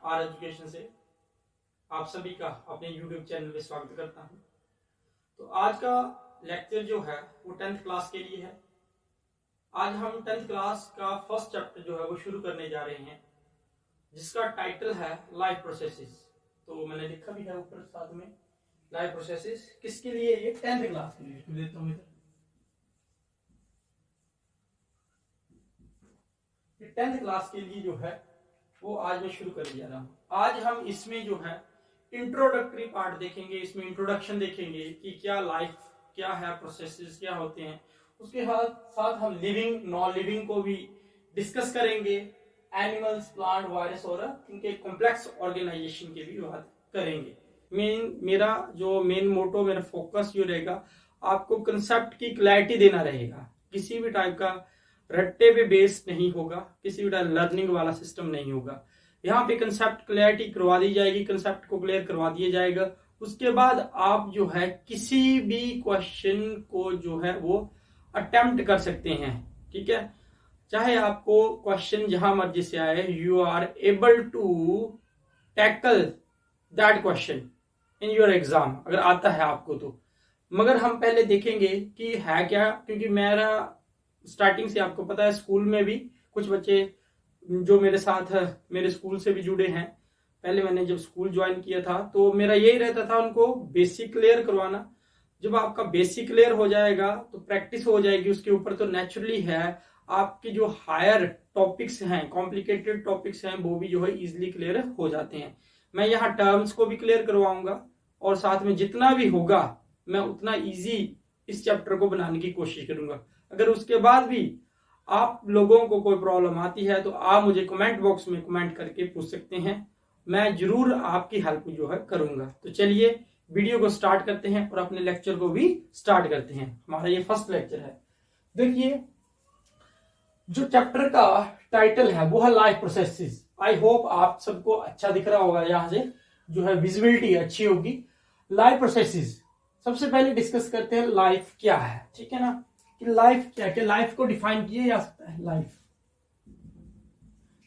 Are education से आप सभी का अपने यूट्यूब चैनल पे स्वागत करता हूं। तो आज का लेक्चर जो है वो 10th क्लास के लिए है। आज हम 10th क्लास का फर्स्ट चैप्टर जो है वो शुरू करने जा रहे हैं, जिसका टाइटल है लाइफ प्रोसेसेस। तो मैंने लिखा भी है ऊपर साथ में लाइफ प्रोसेसेस। किसके लिए? ये 10th क्लास के लिए। देता हूं इधर, ये 10th क्लास के लिए जो है वो आज मैं शुरू कर दिया रहा। आज हम इसमें जो है इंट्रोडक्टरी पार्ट देखेंगे, इसमें इंट्रोडक्शन देखेंगे कि क्या लाइफ क्या है, प्रोसेसेस क्या होते हैं। उसके साथ हम लिविंग नॉन लिविंग को भी डिस्कस करेंगे, एनिमल्स, प्लांट, वायरस और इनके कॉम्प्लेक्स ऑर्गेनाइजेशन की भी बात करेंगे। मेरा जो मेन मोटो, मेरा फोकस जो रहेगा, आपको कंसेप्ट की क्लैरिटी देना रहेगा। किसी भी टाइप का रट्टे पे बेस नहीं होगा, किसी भी टाइप लर्निंग वाला सिस्टम नहीं होगा। यहाँ पे कंसेप्ट क्लैरिटी करवा दी जाएगी, कंसेप्ट को क्लियर करवा दिया जाएगा। उसके बाद आप जो है किसी भी क्वेश्चन को जो है वो अटेम्प्ट कर सकते हैं, ठीक है। चाहे आपको क्वेश्चन जहां मर्जी से आए, you are able to tackle that question in your exam, अगर आता है आपको तो। मगर हम पहले देखेंगे कि है क्या, क्योंकि मेरा स्टार्टिंग से आपको पता है, स्कूल में भी कुछ बच्चे जो मेरे साथ मेरे स्कूल से भी जुड़े हैं। पहले मैंने जब स्कूल ज्वाइन किया था तो मेरा यही रहता था उनको बेसिक क्लियर करवाना। जब आपका बेसिक क्लियर हो जाएगा तो प्रैक्टिस हो जाएगी उसके ऊपर, तो नेचुरली है आपके जो हायर टॉपिक्स हैं, कॉम्प्लिकेटेड टॉपिक्स हैं, वो भी जो है इजिली क्लियर हो जाते हैं। मैं यहाँ टर्म्स को भी क्लियर करवाऊंगा और साथ में जितना भी होगा मैं उतना इजी इस चैप्टर को बनाने की कोशिश करूंगा। अगर उसके बाद भी आप लोगों को कोई प्रॉब्लम आती है तो आप मुझे कमेंट बॉक्स में कमेंट करके पूछ सकते हैं, मैं जरूर आपकी हेल्प जो है करूंगा। तो चलिए वीडियो को स्टार्ट करते हैं और अपने लेक्चर को भी स्टार्ट करते हैं। हमारा ये फर्स्ट लेक्चर है। देखिए, जो चैप्टर का टाइटल है वो है लाइफ प्रोसेसेस। आई होप आप सबको अच्छा दिख रहा होगा, यहां से जो है विजिबिलिटी अच्छी होगी। लाइफ प्रोसेसेस, सबसे पहले डिस्कस करते हैं लाइफ क्या है, ठीक है ना। कि लाइफ क्या है, लाइफ को डिफाइन किया जा सकता है। लाइफ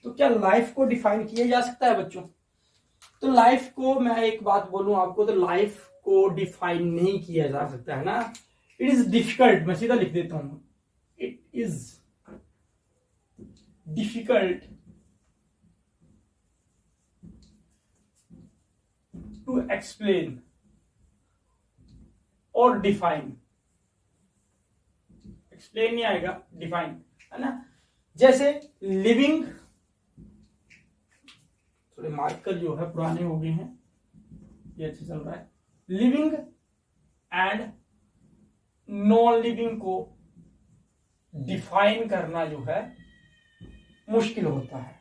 तो क्या लाइफ को डिफाइन किया जा सकता है बच्चों? तो लाइफ को मैं एक बात बोलूं आपको, तो लाइफ को डिफाइन नहीं किया जा सकता है ना। इट इज डिफिकल्ट, मैं सीधा लिख देता हूं, it is difficult to explain और डिफाइन। एक्सप्लेन नहीं आएगा, डिफाइन, है ना। जैसे लिविंग, थोड़े मार्कर जो है पुराने हो गए हैं, ये अच्छा चल रहा है। लिविंग एंड नॉन लिविंग को डिफाइन करना जो है मुश्किल होता है,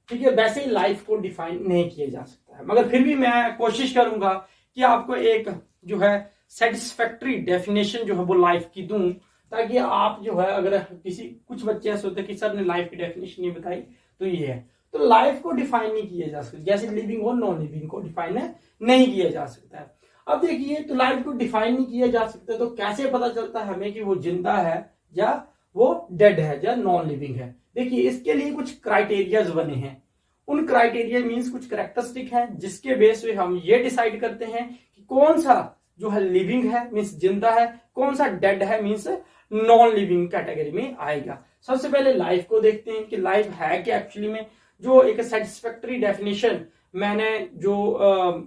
ठीक है। वैसे ही लाइफ को डिफाइन नहीं किया जा सकता है, मगर फिर भी मैं कोशिश करूंगा कि आपको एक जो है सेटिस्फैक्टरी डेफिनेशन जो है वो लाइफ की दूं, ताकि आप जो है, अगर कुछ बच्चे ऐसे होते हैं कि सर ने लाइफ की डेफिनेशन नहीं बताई, तो ये है। तो लाइफ को डिफाइन नहीं किया जा सकता, जैसे लिविंग और नॉन लिविंग को डिफाइन नहीं किया जा सकता है। अब देखिए, तो लाइफ को डिफाइन नहीं किया जा सकता, तो कैसे पता चलता है हमें कि वो जिंदा है या वो डेड है या नॉन लिविंग है? देखिए, इसके लिए कुछ क्राइटेरियाज बने हैं। उन क्राइटेरिया मीन्स कुछ कैरेक्टरिस्टिक है, जिसके बेस पे हम ये डिसाइड करते हैं कि कौन सा जो है लिविंग है मीन्स जिंदा है, कौन सा डेड है मीन्स नॉन लिविंग कैटेगरी में आएगा। सबसे पहले लाइफ को देखते हैं कि लाइफ है क्या एक्चुअली में। जो एक सेटिस्फैक्टरी डेफिनेशन मैंने जो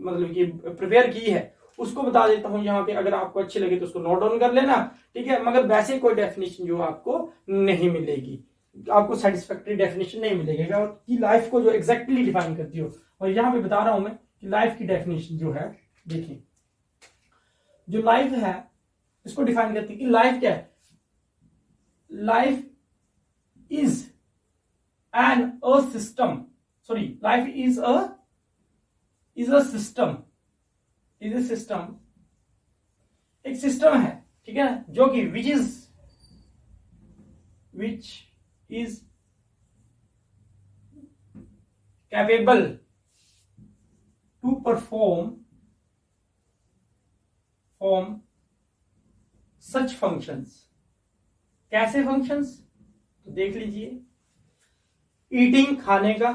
मतलब कि प्रिपेयर की है उसको बता देता हूं यहाँ पे। अगर आपको अच्छी लगे तो उसको नोट डाउन कर लेना, ठीक है। मगर वैसे कोई डेफिनेशन जो आपको नहीं मिलेगी, आपको सेटिस्फैक्टरी डेफिनेशन नहीं मिलेगी कि लाइफ को जो एग्जैक्टली डिफाइन करती हो। और यहाँ पे बता रहा हूं मैं कि लाइफ की डेफिनेशन जो है, देखिए, जो लाइफ है इसको डिफाइन करती है कि लाइफ क्या है। Life is an a system, sorry, life is a system, is a system, एक सिस्टम है, ठीक है, जो कि which is capable to perform such functions. कैसे फंक्शंस? तो देख लीजिए, ईटिंग, खाने का,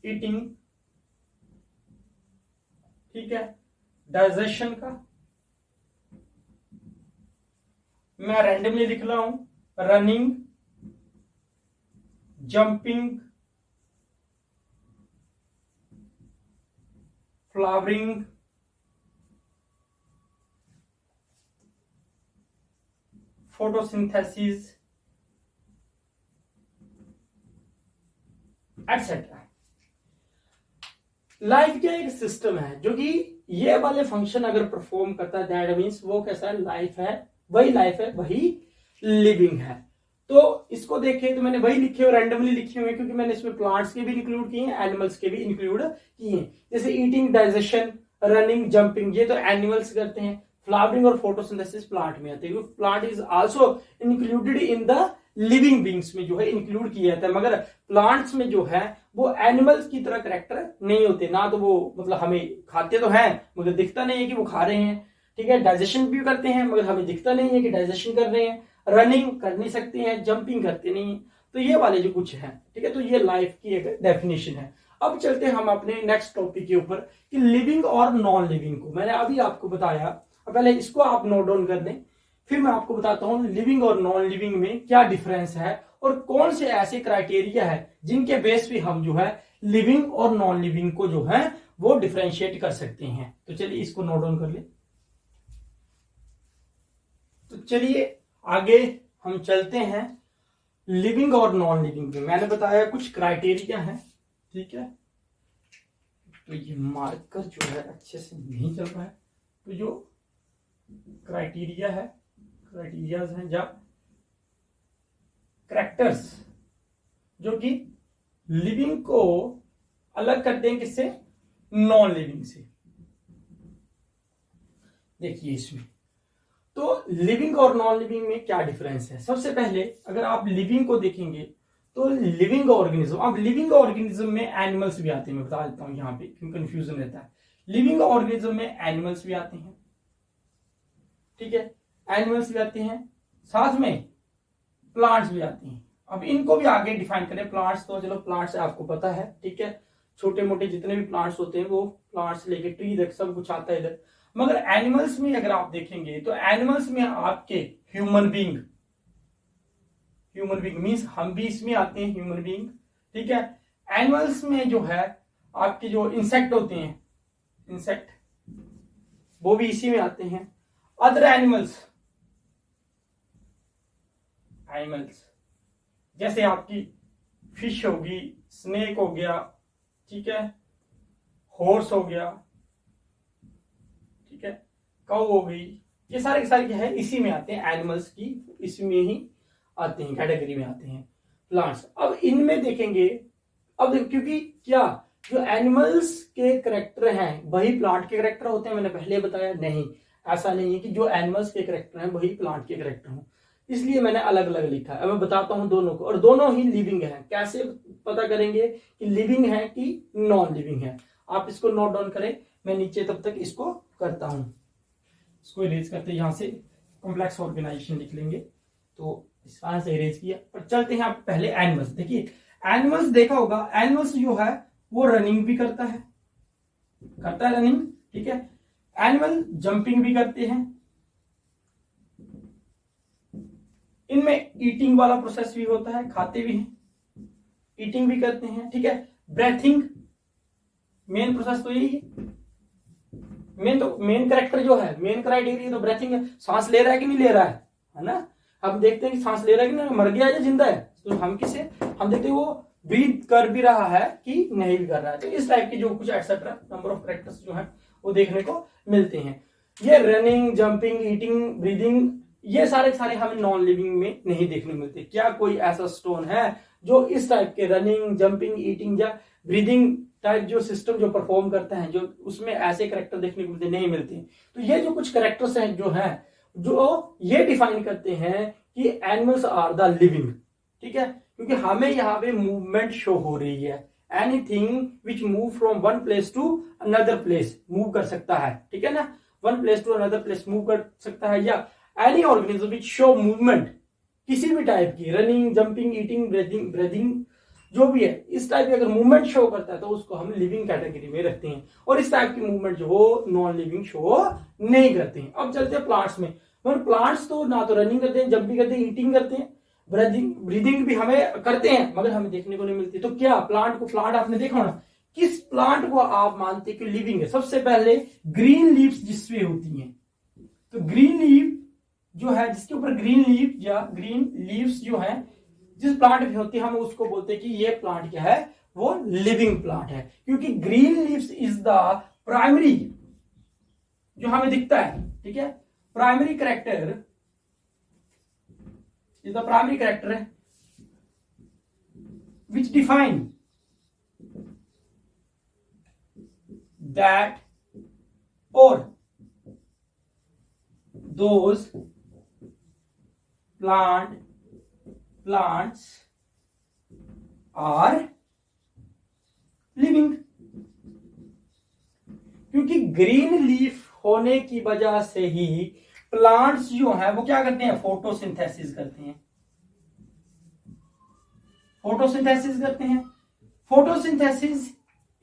ईटिंग, ठीक है, डाइजेशन का मैं रैंडमली लिख रहा हूं, running, jumping, flowering, photosynthesis etcetera. Life क्या एक सिस्टम है जो कि ये वाले फंक्शन अगर परफॉर्म करता है, दैट मीन्स वो कैसा है, लाइफ है, वही लाइफ है, वही लिविंग है। तो इसको देखें तो मैंने वही लिखे हुए, रैंडमली लिखे हुए, क्योंकि मैंने इसमें प्लांट्स के भी इंक्लूड किए हैं, एनिमल्स के भी इंक्लूड किए हैं। जैसे ईटिंग, डाइजेशन, रनिंग, जंपिंग, ये तो एनिमल्स करते हैं। फ्लावरिंग और फोटोसिंथेसिस प्लांट में आते हैं। Plant is also included in the living beings में जो है इंक्लूड किया जाता है, मगर प्लांट्स में जो है वो एनिमल्स की तरह करेक्टर नहीं होते ना। तो वो मतलब हमें खाते तो हैं मगर दिखता नहीं है कि वो खा रहे हैं, ठीक है। डाइजेशन भी करते हैं मगर हमें दिखता नहीं है कि डाइजेशन कर रहे हैं। रनिंग कर नहीं सकते हैं, जंपिंग करते नहीं। तो ये वाले जो कुछ है, ठीक है, तो ये लाइफ की एक डेफिनेशन है। अब चलते हैं हम अपने नेक्स्ट टॉपिक के ऊपर कि लिविंग और नॉन लिविंग को मैंने अभी आपको बताया, पहले इसको आप नोट डाउन कर दें, फिर मैं आपको बताता हूं लिविंग और नॉन लिविंग में क्या डिफरेंस है और कौन से ऐसे क्राइटेरिया है जिनके बेस पे हम जो है लिविंग और नॉन लिविंग को जो है वो डिफरेंशिएट कर सकते हैं। तो चलिए इसको नोट डाउन कर ले। तो चलिए आगे हम चलते हैं लिविंग और नॉन लिविंग में। मैंने बताया कुछ क्राइटेरिया है, ठीक है। तो ये मार्कर जो है अच्छे से नहीं चल रहा है, तो जो क्राइटेरिया है, क्राइटेरियाज हैं जब करैक्टर्स जो कि लिविंग को अलग करते हैं किससे, नॉन लिविंग से। देखिए इसमें तो लिविंग और नॉन लिविंग में क्या डिफरेंस है। सबसे पहले अगर आप लिविंग को देखेंगे तो लिविंग ऑर्गेनिज्म, अब लिविंग ऑर्गेनिज्म में एनिमल्स भी आते हैं, मैं बता देता हूं यहाँ पे क्योंकि कंफ्यूजन रहता है। लिविंग ऑर्गेनिज्म में एनिमल्स भी आते हैं, ठीक है, एनिमल्स भी आते हैं, साथ में प्लांट्स भी आते हैं। अब इनको भी आगे डिफाइन करें। प्लांट्स तो चलो प्लांट्स आपको पता है, ठीक है, छोटे मोटे जितने भी प्लांट्स होते हैं वो प्लांट्स लेके ट्री तक सब कुछ आता है इधर। मगर एनिमल्स में अगर आप देखेंगे तो एनिमल्स में आपके ह्यूमन बीइंग मीन्स हम भी इसमें आते हैं, ह्यूमन बीइंग, ठीक है। एनिमल्स में जो है आपके जो इंसेक्ट होते हैं, इंसेक्ट वो भी इसी में आते हैं। अदर एनिमल्स जैसे आपकी फिश होगी, स्नेक हो गया, ठीक है, हॉर्स हो गया, ठीक है, काऊ हो गई, ये सारे के सारे क्या है इसी में आते हैं, एनिमल्स की इसमें ही आते हैं, कैटेगरी में आते हैं प्लांट्स। अब इनमें देखेंगे, अब क्योंकि क्या जो एनिमल्स के करेक्टर हैं वही प्लांट के करेक्टर होते हैं, मैंने पहले बताया नहीं, ऐसा नहीं है कि जो एनिमल्स के करेक्टर हैं वही प्लांट के करेक्टर हों, इसलिए मैंने अलग अलग लिखा है। अब मैं बताता हूं दोनों को, और दोनों ही लिविंग है। कैसे पता करेंगे कि लिविंग है कि नॉन लिविंग है, आप इसको नोट डाउन करें, मैं नीचे तब तक इसको करता हूं। इसको इरेज करते यहां से कॉम्प्लेक्स ऑर्गेनाइजेशन लिख लेंगे, तो इस तरह से इरेज किया। और चलते हैं आप पहले एनिमल्स। देखिए एनिमल्स देखा होगा, एनिमल्स जो है वो रनिंग भी करता है रनिंग, ठीक है। एनिमल जंपिंग भी करते हैं, इनमें ईटिंग वाला प्रोसेस भी होता है, खाते भी हैं, ईटिंग भी करते हैं, ठीक है। ब्रेथिंग मेन प्रोसेस तो यही है, मेन कैरेक्टर जो है, मेन क्राइटेरिया तो ब्रेथिंग है। सांस ले रहा है कि नहीं ले रहा है ना। हम देखते हैं कि सांस ले रहा है कि नहीं, मर गया या जिंदा है, तो हम देखते हैं वो ब्रीथ कर भी रहा है कि नहीं भी कर रहा है। तो इस टाइप के जो कुछ एक्सेट्रा नंबर ऑफ कैरेक्टर्स जो है वो देखने को मिलते हैं। ये रनिंग, जंपिंग, ईटिंग, ब्रीदिंग, ये सारे हमें नॉन लिविंग में नहीं देखने मिलते। क्या कोई ऐसा स्टोन है जो इस टाइप के रनिंग, जंपिंग, ईटिंग या ब्रीदिंग टाइप जो सिस्टम जो परफॉर्म करता है, जो उसमें ऐसे कैरेक्टर देखने को मिलते नहीं मिलते। तो ये जो कुछ कैरेक्टर्स हैं जो ये डिफाइन करते हैं कि एनिमल्स आर द लिविंग, ठीक है। क्योंकि हमें यहाँ पे मूवमेंट शो हो रही है, anything which move from one place to another place move कर सकता है, ठीक है ना, one place to another place move कर सकता है, या any organism which show movement किसी भी टाइप की, रनिंग, जंपिंग, ईटिंग, ब्रीदिंग, जो भी है इस टाइप की अगर मूवमेंट शो करता है तो उसको हम लिविंग कैटेगरी में रखते हैं, और इस टाइप की मूवमेंट जो हो नॉन लिविंग शो नहीं करते हैं। अब चलते हैं प्लांट्स में। मगर प्लांट्स तो ना तो रनिंग करते हैं, जब भी करते हैं ईटिंग करते हैं, ब्रीदिंग भी हमें करते हैं, मगर हमें देखने को नहीं मिलती। तो क्या प्लांट आपने देखा ना, किस प्लांट को आप मानते हैं कि लिविंग है? सबसे पहले ग्रीन लीव्स जिसपे होती हैं, तो ग्रीन लीव जो है जिसके ऊपर ग्रीन लीव या ग्रीन लीव्स जो है जिस प्लांट में होती है, हम उसको बोलते हैं कि ये प्लांट क्या है, वो लिविंग प्लांट है। क्योंकि green leaves is the primary, जो हमें दिखता है, ठीक है, primary character is the primary character which define that और those plants are living। क्योंकि ग्रीन लीफ होने की वजह से ही प्लांट्स जो है वो क्या करते हैं, फोटोसिंथेसिस करते हैं। Photosynthesis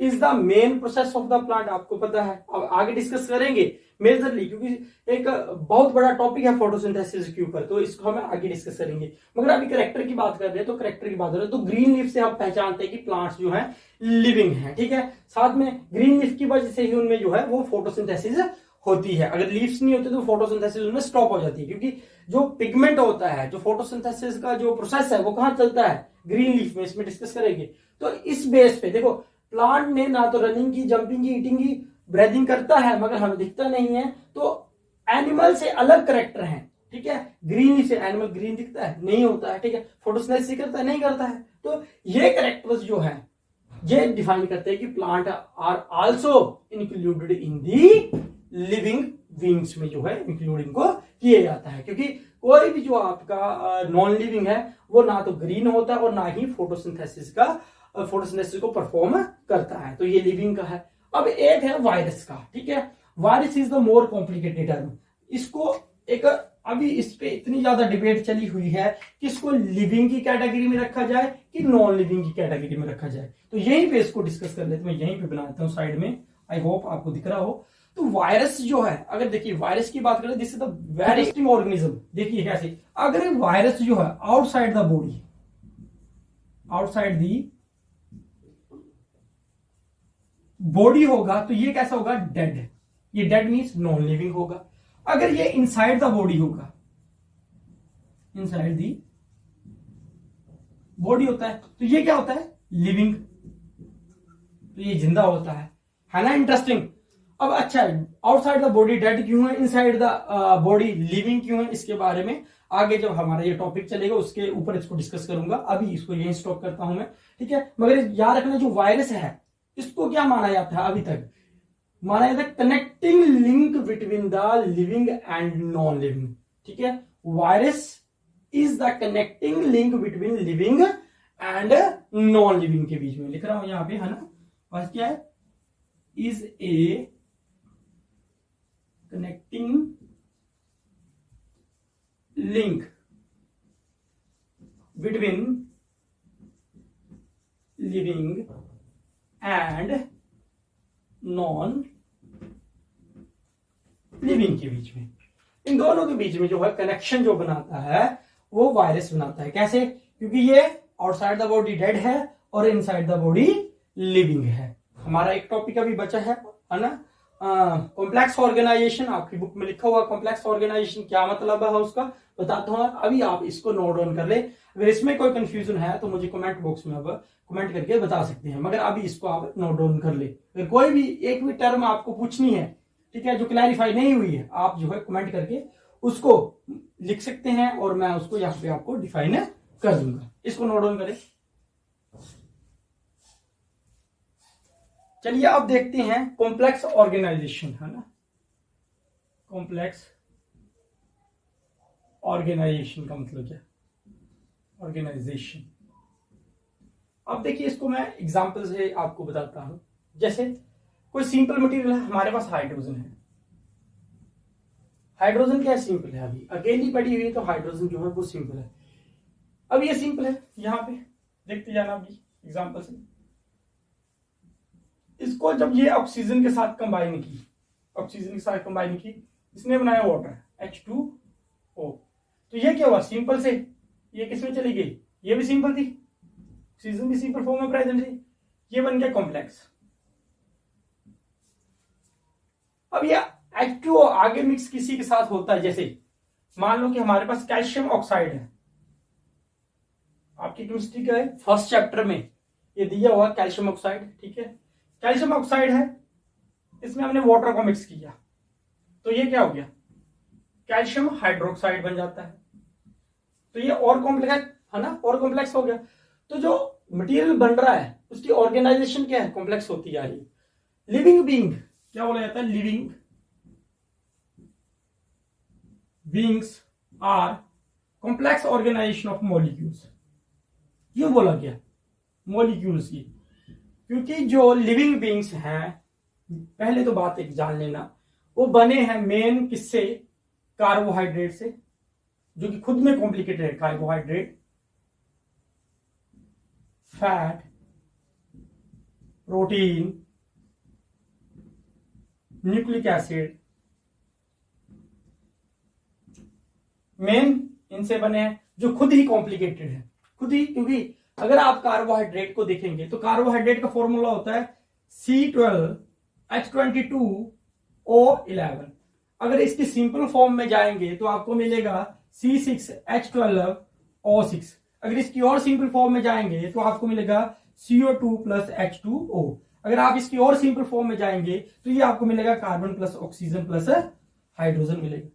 is the main process of the plant, आपको पता है। अब आगे डिस्कस करेंगे मेजरली, क्योंकि एक बहुत बड़ा टॉपिक है फोटोसिंथेसिस के ऊपर, तो इसको हम आगे डिस्कस करेंगे। मगर अभी कैरेक्टर की बात कर रहे हैं, तो कैरेक्टर की बात कर रहे हैं तो ग्रीन लीफ से आप पहचानते हैं कि प्लांट्स जो है लिविंग है, ठीक है। साथ में ग्रीन लीफ की वजह से ही उनमें जो है वो फोटोसिंथेसिस होती है। अगर लीव्स नहीं होते तो फोटोसिंथेसिस उनमें स्टॉप हो जाती है, क्योंकि जो पिगमेंट होता है, जो फोटोसिंथेसिस का जो प्रोसेस है वो कहां चलता है, ग्रीन लीफ में। इसमें डिस्कस करेंगे। तो इस बेस पे देखो, प्लांट ने ना तो रनिंग की, जंपिंग की, ईटिंग की, ब्रीदिंग करता है, मगर हमें दिखता नहीं है। तो एनिमल से अलग करेक्टर है, ठीक है। ग्रीन लीफ से एनिमल ग्रीन दिखता है, नहीं होता है, ठीक है। फोटोसिंथेसिस करता है, नहीं करता है। तो ये करेक्टर्स जो है ये डिफाइन करते हैं कि plant are also included in the living beings में जो है इंक्लूड इनको किया जाता है। क्योंकि कोई भी जो आपका नॉन लिविंग है वो ना तो ग्रीन होता है और ना ही फोटोसिंथेसिस को परफॉर्म करता है। तो ये लिविंग का है। अब एक है वायरस का, ठीक है। Virus is the more complicated term. इसको एक अभी इस पे इतनी ज्यादा डिबेट चली हुई है कि इसको लिविंग की कैटेगरी में रखा जाए कि नॉन लिविंग की कैटेगरी में रखा जाए। तो यहीं पे इसको डिस्कस कर लेते हैं। मैं यहीं पे बनाता हूं साइड में, आई होप आपको दिख रहा हो। तो वायरस जो है, अगर देखिए वायरस की बात करें, this is the very interesting organism. देखिए कैसे, अगर वायरस जो है outside the body, outside the body होगा तो ये कैसा होगा, डेड। ये डेड मीन्स नॉन लिविंग होगा। अगर ये इनसाइड द बॉडी होगा, इनसाइड दी बॉडी होता है तो ये क्या होता है, लिविंग। तो ये जिंदा होता है ना। इंटरेस्टिंग। अब अच्छा, आउटसाइड द बॉडी डेड क्यों है, इनसाइड द बॉडी लिविंग क्यों है, इसके बारे में आगे जब हमारा ये टॉपिक चलेगा उसके ऊपर इसको डिस्कस करूंगा। अभी इसको यहीं स्टॉप करता हूं मैं, ठीक है। मगर याद रखना, जो वायरस है इसको क्या माना जाता है, अभी तक माना जाता है connecting link between the living and non living, ठीक है। Virus is the connecting link between living and non living के बीच में लिख रहा हूं यहां पे, है ना। और क्या है, is a connecting link between living and non living के बीच में। इन दोनों के बीच में जो है कनेक्शन जो बनाता है वो वायरस बनाता है। कैसे, क्योंकि ये आउटसाइड द बॉडी डेड है और इनसाइड द बॉडी लिविंग है। हमारा एक टॉपिक अभी बचा है ना, कॉम्प्लेक्स ऑर्गेनाइजेशन। आपकी बुक में लिखा हुआ कॉम्प्लेक्स ऑर्गेनाइजेशन क्या मतलब है उसका बताता हूं। अभी आप इसको नोट डाउन कर ले। अगर इसमें कोई कंफ्यूजन है तो मुझे कमेंट बॉक्स में अब कमेंट करके बता सकते हैं, मगर अभी इसको आप नोट डाउन कर ले। अगर कोई भी एक भी टर्म आपको पूछनी है, ठीक है, जो क्लैरिफाई नहीं हुई है, आप जो है कमेंट करके उसको लिख सकते हैं और मैं उसको यहाँ पे आपको डिफाइन कर दूंगा। इसको नोट डाउन करें। चलिए अब देखते हैं कॉम्प्लेक्स ऑर्गेनाइजेशन, है ना। कॉम्प्लेक्स ऑर्गेनाइजेशन का मतलब क्या, ऑर्गेनाइजेशन। अब देखिए इसको मैं एग्जांपल से आपको बताता हूं। जैसे कोई सिंपल मटेरियल है, हमारे पास हाइड्रोजन है। हाइड्रोजन क्या है, सिंपल है। अभी अकेली पड़ी हुई है तो हाइड्रोजन जो है वो सिंपल है। अब ये सिंपल है, यहां पे देखते जाना। अभी एग्जांपल से, इसको जब ये ऑक्सीजन के साथ कंबाइन की, ऑक्सीजन के साथ कंबाइन की, इसने बनाया वाटर H2O। तो ये क्या हुआ, सिंपल से ये किसमें चली गई, ये भी सिंपल थी, ऑक्सीजन भी सिंपल फॉर्म में प्रेजेंट थी, ये बन गया कॉम्प्लेक्स। अब ये H2O आगे मिक्स किसी के साथ होता है, जैसे मान लो कि हमारे पास कैल्शियम ऑक्साइड है, आपकी केमिस्ट्री का है फर्स्ट चैप्टर में ये दिया हुआ कैल्शियम ऑक्साइड, ठीक है, कैल्शियम ऑक्साइड है, इसमें हमने वाटर को मिक्स किया, तो ये क्या हो गया, कैल्शियम हाइड्रोक्साइड बन जाता है। तो ये और कॉम्प्लेक्स है ना, और कॉम्प्लेक्स हो गया। तो जो मटेरियल बन रहा है उसकी ऑर्गेनाइजेशन क्या है, कॉम्प्लेक्स होती जा रही है। लिविंग बीइंग क्या बोला जाता है, living beings are complex organisation of molecules. क्यों बोला गया मॉलिक्यूल्स की, क्योंकि जो लिविंग बीइंग्स हैं, पहले तो बात एक जान लेना, वो बने हैं मेन किससे, कार्बोहाइड्रेट से, जो कि खुद में कॉम्प्लिकेटेड है। Carbohydrate, fat, protein, nucleic acid, main इनसे बने हैं, जो खुद ही कॉम्प्लिकेटेड है, खुद ही। क्योंकि अगर आप कार्बोहाइड्रेट को देखेंगे तो कार्बोहाइड्रेट का फॉर्मूला होता है C12H22O11। अगर इसकी सिंपल फॉर्म में जाएंगे तो आपको मिलेगा C6H12O6। अगर इसकी और सिंपल फॉर्म में जाएंगे तो आपको मिलेगा CO2 प्लस H2O। अगर आप इसकी और सिंपल फॉर्म में जाएंगे तो ये आपको मिलेगा carbon plus oxygen plus hydrogen मिलेगा,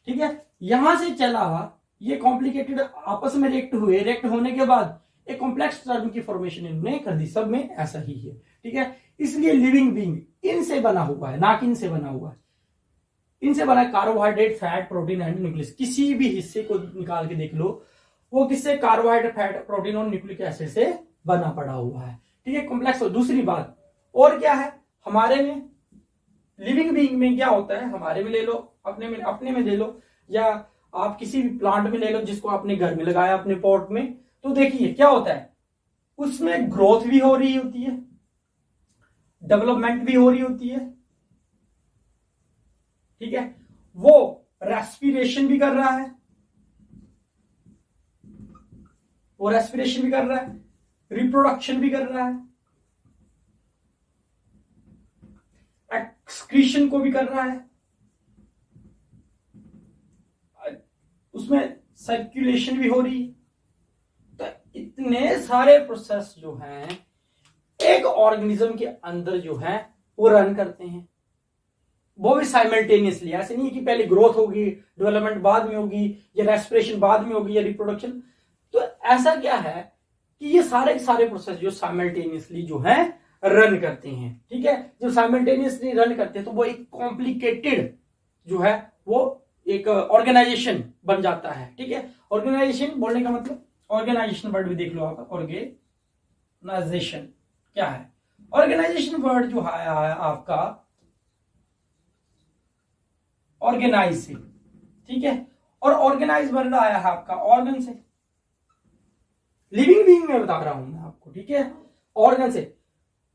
ठीक है। यहां से चला, ये कॉम्प्लिकेटेड आपस में रिएक्ट हुए, रिएक्ट होने के बाद एक कॉम्प्लेक्स टर्म की फॉर्मेशन इन्होंने कर दी, सब में ऐसा ही है, ठीक है। इसलिए लिविंग बीइंग इनसे बना हुआ है, ना कि इनसे बना हुआ है। इनसे बना है carbohydrate, fat, protein and nucleus. किसी भी हिस्से को निकाल के देख लो, वो किससे, कार्बोहाइड्रेट, फैट, प्रोटीन और न्यूक्लिक एसिड से बना पड़ा हुआ है, ठीक है, कॉम्प्लेक्स। दूसरी बात और क्या है, हमारे में लिविंग बीइंग में क्या होता है, हमारे में ले लो, अपने में ले लो, या आप किसी भी प्लांट में ले लो जिसको आपने घर में लगाया अपने पॉट में, तो देखिए क्या होता है, उसमें ग्रोथ भी हो रही होती है, डेवलपमेंट भी हो रही होती है, ठीक है। वो रेस्पिरेशन भी कर रहा है, वो रेस्पिरेशन भी कर रहा है, रिप्रोडक्शन भी कर रहा है, एक्सक्रीशन को भी कर रहा है, उसमें सर्कुलेशन भी हो रही है। तो इतने सारे प्रोसेस जो हैं एक ऑर्गेनिज्म के अंदर जो है वो रन करते हैं, वो भी साइमल्टेनियसली। ऐसे नहीं है कि पहले ग्रोथ होगी, डेवलपमेंट बाद में होगी, या रेस्पिरेशन बाद में होगी, या रिप्रोडक्शन। तो ऐसा क्या है कि ये सारे प्रोसेस जो साइमल्टेनियसली जो है रन करते हैं, ठीक है। जब साइमल्टेनियसली रन करते हैं तो वो एक कॉम्प्लिकेटेड जो है वो एक ऑर्गेनाइजेशन बन जाता है, ठीक है। ऑर्गेनाइजेशन बोलने का मतलब, ऑर्गेनाइजेशन वर्ड भी देख लो आप, ऑर्गेनाइजेशन क्या है, ऑर्गेनाइजेशन वर्ड जो आया है आपका ऑर्गेनाइज से, ठीक है, और ऑर्गेनाइज वर्ड आया है आपका ऑर्गन से। लिविंग बीइंग में बता रहा हूं मैं आपको, ठीक है। ऑर्गन से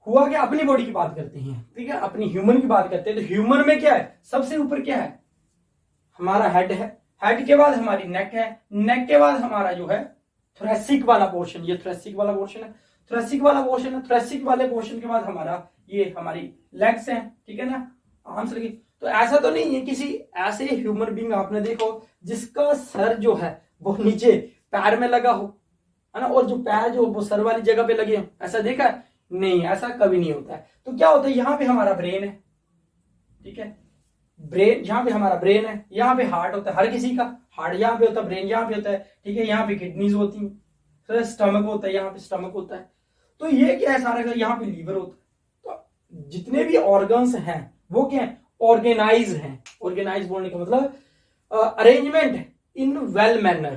हुआ क्या, अपनी बॉडी की बात करते हैं, ठीक है, अपनी ह्यूमन की बात करते हैं। तो ह्यूमन में क्या है, सबसे ऊपर क्या है, हमारा हेड है, हेड के बाद हमारी नेक है, नेक के बाद हमारा जो है थोरेसिक वाला पोर्शन, ये थोरेसिक वाला पोर्शन है, थोरेसिक वाला पोर्शन है, थोरेसिक वाले पोर्शन के बाद हमारा ये हमारी लेग्स हैं, ठीक है ना, आर्म्स लगी। तो ऐसा तो नहीं है किसी ऐसे ह्यूमन बीइंग आपने देखो जिसका सर जो है वो नीचे पैर में लगा हो, है ना, और जो पैर जो वो सर वाली जगह पे लगे हो, ऐसा देखा नहीं, ऐसा कभी नहीं होता है। तो क्या होता है, यहाँ पे हमारा ब्रेन है, ठीक है, ब्रेन, यहाँ पे हमारा ब्रेन है, यहाँ पे हार्ट होता है, हर किसी का हार्ट यहाँ पे होता है, ब्रेन यहाँ पे होता है, ठीक है, यहाँ पे किडनीज होती है, फिर स्टमक होता है, यहाँ पे स्टमक होता है। तो ये क्या है सारा का, यहाँ पे लीवर होता है। तो जितने भी ऑर्गन्स हैं वो क्या है, ऑर्गेनाइज हैं। ऑर्गेनाइज बोलने का मतलब अरेंजमेंट इन वेल मैनर,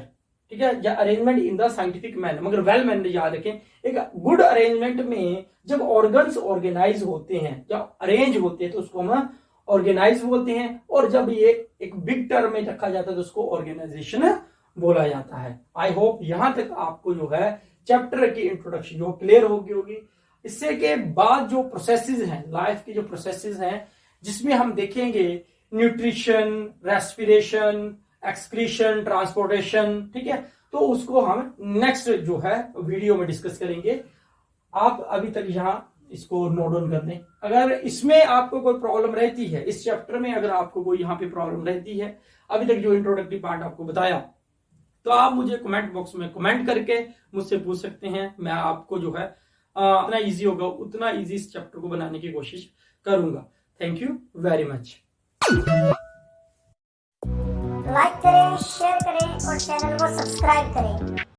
ठीक है, या arrangement in the scientific manner, मगर वेल मैनर याद रखें। एक गुड अरेंजमेंट में जब ऑर्गन्स ऑर्गेनाइज होते हैं या अरेंज होते हैं तो उसको हम ऑर्गेनाइज बोलते हैं, और जब ये एक बिग टर्म में रखा जाता है तो उसको ऑर्गेनाइजेशन बोला जाता है। आई होप यहां तक आपको जो है चैप्टर की इंट्रोडक्शन जो क्लियर होगी। इससे के बाद जो प्रोसेसेस हैं, लाइफ की जो प्रोसेसेस हैं, जिसमें हम देखेंगे न्यूट्रिशन, रेस्पिरेशन, एक्सक्रीशन, ट्रांसपोर्टेशन, ठीक है, तो उसको हम नेक्स्ट जो है वीडियो में डिस्कस करेंगे। आप अभी तक यहाँ इसको नोट डाउन कर लें। अगर इसमें आपको कोई प्रॉब्लम रहती है, इस चैप्टर में अगर आपको कोई यहाँ पे प्रॉब्लम रहती है, अभी तक जो इंट्रोडक्टरी पार्ट आपको बताया, तो आप मुझे कमेंट बॉक्स में कमेंट करके मुझसे पूछ सकते हैं। मैं आपको जो है जितना इजी होगा उतना इजी इस चैप्टर को बनाने की कोशिश करूंगा। Thank you very much. Like करें, शेयर करें और चैनल को सब्सक्राइब करें।